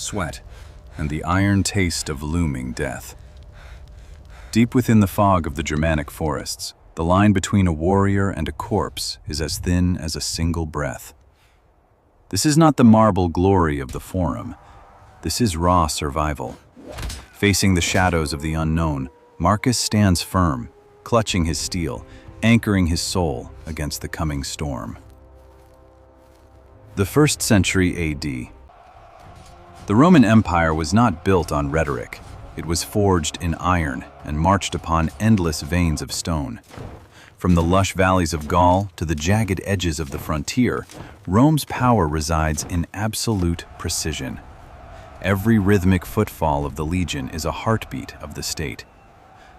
sweat, and the iron taste of looming death. Deep within the fog of the Germanic forests, the line between a warrior and a corpse is as thin as a single breath. This is not the marble glory of the Forum. This is raw survival. Facing the shadows of the unknown, Marcus stands firm, clutching his steel, anchoring his soul against the coming storm. The 1st century AD. The Roman Empire was not built on rhetoric. It was forged in iron and marched upon endless veins of stone. From the lush valleys of Gaul to the jagged edges of the frontier, Rome's power resides in absolute precision. Every rhythmic footfall of the legion is a heartbeat of the state.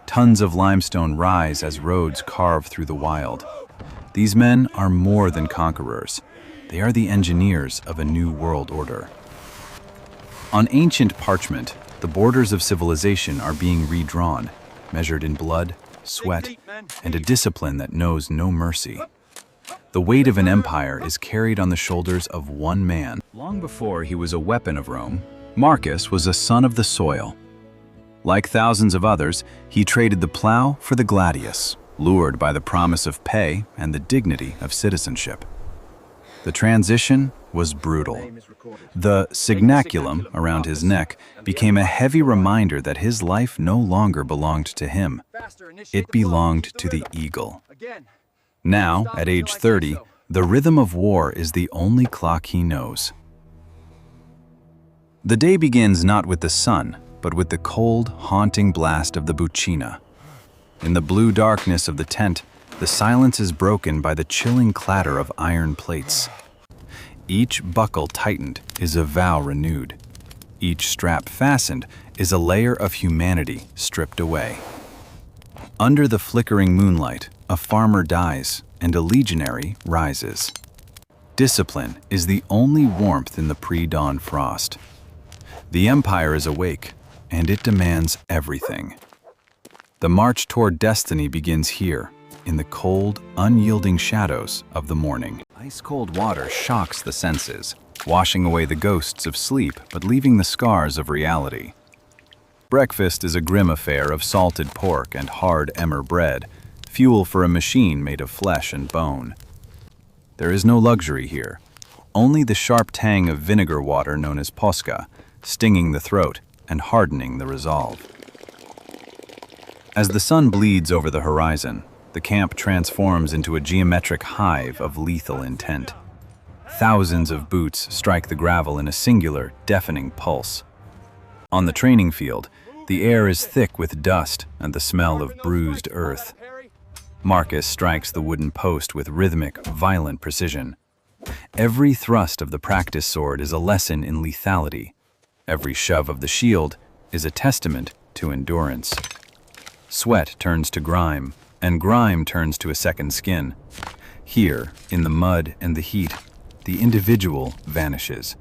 Tons of limestone rise as roads carve through the wild. These men are more than conquerors. They are the engineers of a new world order. On ancient parchment, the borders of civilization are being redrawn, measured in blood, sweat, and a discipline that knows no mercy. The weight of an empire is carried on the shoulders of one man. Long before he was a weapon of Rome, Marcus was a son of the soil. Like thousands of others, he traded the plow for the gladius, lured by the promise of pay and the dignity of citizenship. The transition was brutal. The signaculum around his neck became a heavy reminder that his life no longer belonged to him. It belonged to the eagle. Now, at age 30, the rhythm of war is the only clock he knows. The day begins not with the sun, but with the cold, haunting blast of the buccina. In the blue darkness of the tent, the silence is broken by the chilling clatter of iron plates. Each buckle tightened is a vow renewed. Each strap fastened is a layer of humanity stripped away. Under the flickering moonlight, a farmer dies and a legionary rises. Discipline is the only warmth in the pre-dawn frost. The empire is awake, and it demands everything. The march toward destiny begins here, in the cold, unyielding shadows of the morning. Ice-cold water shocks the senses, washing away the ghosts of sleep but leaving the scars of reality. Breakfast is a grim affair of salted pork and hard emmer bread, fuel for a machine made of flesh and bone. There is no luxury here, only the sharp tang of vinegar water known as posca, stinging the throat and hardening the resolve. As the sun bleeds over the horizon, the camp transforms into a geometric hive of lethal intent. Thousands of boots strike the gravel in a singular, deafening pulse. On the training field, the air is thick with dust and the smell of bruised earth. Marcus strikes the wooden post with rhythmic, violent precision. Every thrust of the practice sword is a lesson in lethality. Every shove of the shield is a testament to endurance. Sweat turns to grime, and grime turns to a second skin. Here, in the mud and the heat, the individual vanishes.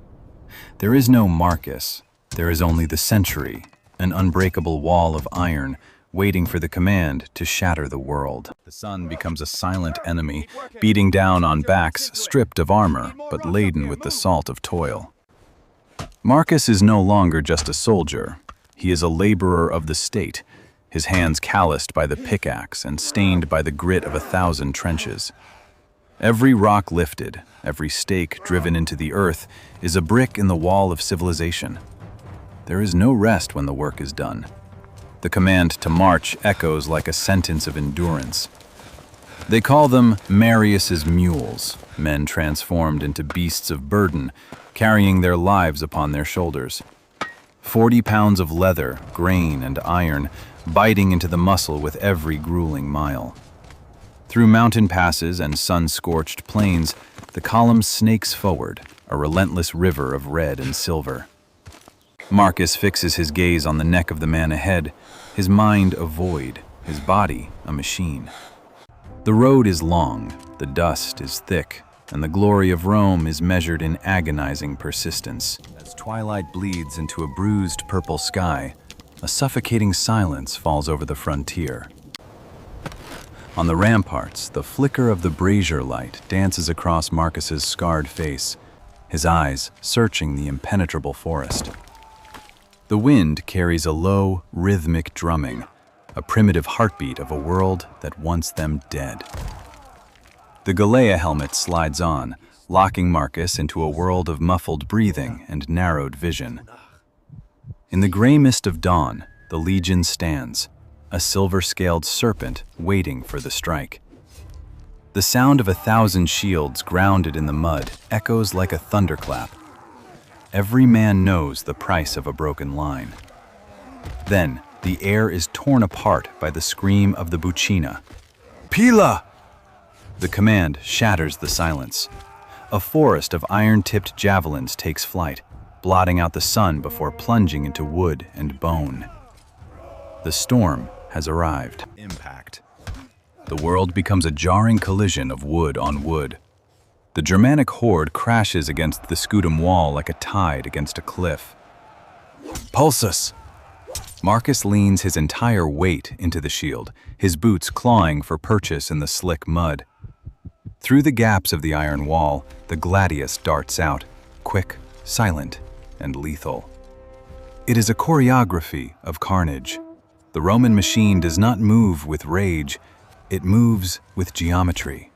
There is no Marcus. There is only the century, an unbreakable wall of iron waiting for the command to shatter the world. The sun becomes a silent enemy, beating down on backs stripped of armor but laden with the salt of toil. Marcus is no longer just a soldier. He is a laborer of the state, his hands calloused by the pickaxe and stained by the grit of 1,000 trenches. Every rock lifted, every stake driven into the earth is a brick in the wall of civilization. There is no rest when the work is done. The command to march echoes like a sentence of endurance. They call them Marius's mules, men transformed into beasts of burden, carrying their lives upon their shoulders. 40 pounds of leather, grain, and iron, biting into the muscle with every grueling mile. Through mountain passes and sun-scorched plains, the column snakes forward, a relentless river of red and silver. Marcus fixes his gaze on the neck of the man ahead, his mind a void, his body a machine. The road is long, the dust is thick, and the glory of Rome is measured in agonizing persistence. As twilight bleeds into a bruised purple sky, a suffocating silence falls over the frontier. On the ramparts, the flicker of the brazier light dances across Marcus's scarred face, his eyes searching the impenetrable forest. The wind carries a low, rhythmic drumming, a primitive heartbeat of a world that wants them dead. The Galea helmet slides on, locking Marcus into a world of muffled breathing and narrowed vision. In the gray mist of dawn, the Legion stands, a silver-scaled serpent waiting for the strike. The sound of 1,000 shields grounded in the mud echoes like a thunderclap. Every man knows the price of a broken line. Then, the air is torn apart by the scream of the Buccina. Pila! The command shatters the silence. A forest of iron-tipped javelins takes flight, blotting out the sun before plunging into wood and bone. The storm has arrived. Impact. The world becomes a jarring collision of wood on wood. The Germanic horde crashes against the Scutum wall like a tide against a cliff. Pulsus! Marcus leans his entire weight into the shield, his boots clawing for purchase in the slick mud. Through the gaps of the iron wall, the gladius darts out, quick, silent, and lethal. It is a choreography of carnage. The Roman machine does not move with rage, it moves with geometry.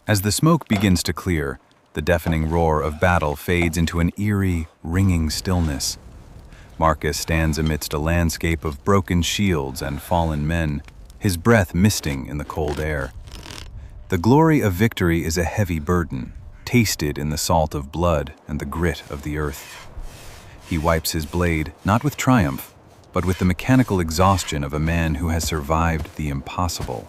As the smoke begins to clear, the deafening roar of battle fades into an eerie, ringing stillness. Marcus stands amidst a landscape of broken shields and fallen men, his breath misting in the cold air. The glory of victory is a heavy burden, tasted in the salt of blood and the grit of the earth. He wipes his blade, not with triumph, but with the mechanical exhaustion of a man who has survived the impossible.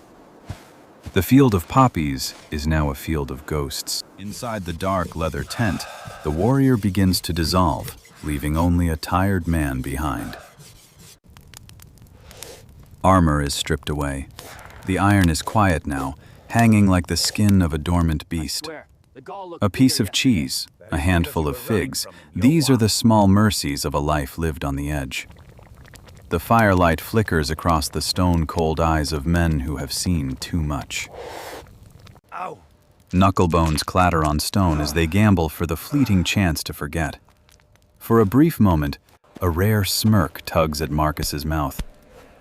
The field of poppies is now a field of ghosts. Inside the dark leather tent, the warrior begins to dissolve, leaving only a tired man behind. Armor is stripped away. The iron is quiet now, hanging like the skin of a dormant beast. A piece of cheese, a handful of figs, these are the small mercies of a life lived on the edge. The firelight flickers across the stone-cold eyes of men who have seen too much. Ow. Knucklebones clatter on stone as they gamble for the fleeting chance to forget. For a brief moment, a rare smirk tugs at Marcus's mouth,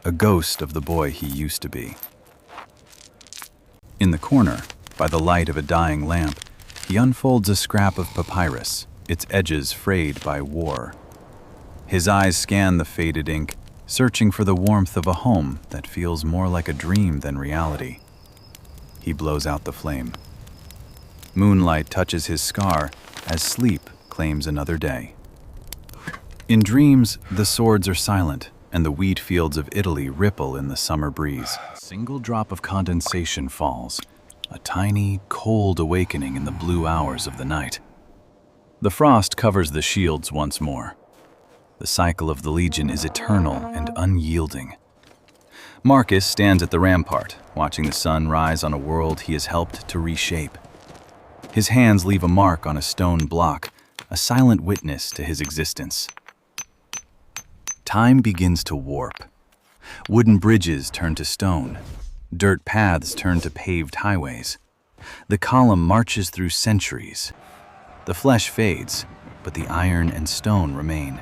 a ghost of the boy he used to be. In the corner, by the light of a dying lamp, he unfolds a scrap of papyrus, its edges frayed by war. His eyes scan the faded ink, searching for the warmth of a home that feels more like a dream than reality. He blows out the flame. Moonlight touches his scar as sleep claims another day. In dreams, the swords are silent, and the wheat fields of Italy ripple in the summer breeze. A single drop of condensation falls, a tiny, cold awakening in the blue hours of the night. The frost covers the shields once more. The cycle of the Legion is eternal and unyielding. Marcus stands at the rampart, watching the sun rise on a world he has helped to reshape. His hands leave a mark on a stone block, a silent witness to his existence. Time begins to warp. Wooden bridges turn to stone. Dirt paths turn to paved highways. The column marches through centuries. The flesh fades, but the iron and stone remain.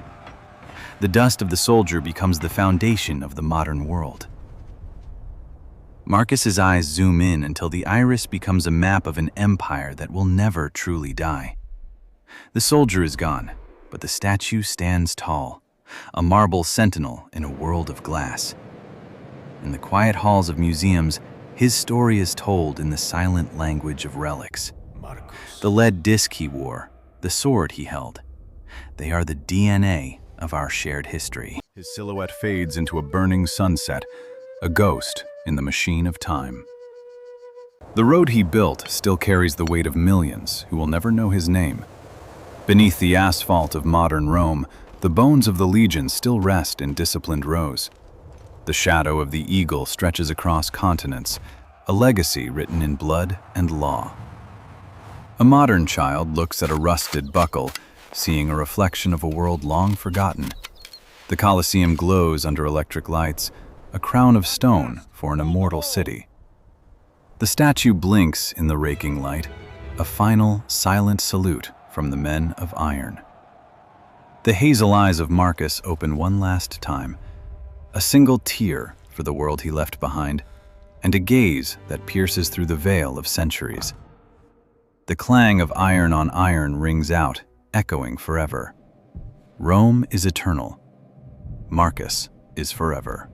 The dust of the soldier becomes the foundation of the modern world. Marcus's eyes zoom in until the iris becomes a map of an empire that will never truly die. The soldier is gone, but the statue stands tall, a marble sentinel in a world of glass. In the quiet halls of museums, his story is told in the silent language of relics. The lead disc he wore, the sword he held, they are the DNA of our shared history. His silhouette fades into a burning sunset, a ghost in the machine of time. The road he built still carries the weight of millions who will never know his name. Beneath the asphalt of modern Rome, the bones of the Legion still rest in disciplined rows. The shadow of the eagle stretches across continents, a legacy written in blood and law. A modern child looks at a rusted buckle, seeing a reflection of a world long forgotten. The Colosseum glows under electric lights, a crown of stone for an immortal city. The statue blinks in the raking light, a final, silent salute from the men of iron. The hazel eyes of Marcus open one last time, a single tear for the world he left behind, and a gaze that pierces through the veil of centuries. The clang of iron on iron rings out, echoing forever. Rome is eternal. Marcus is forever.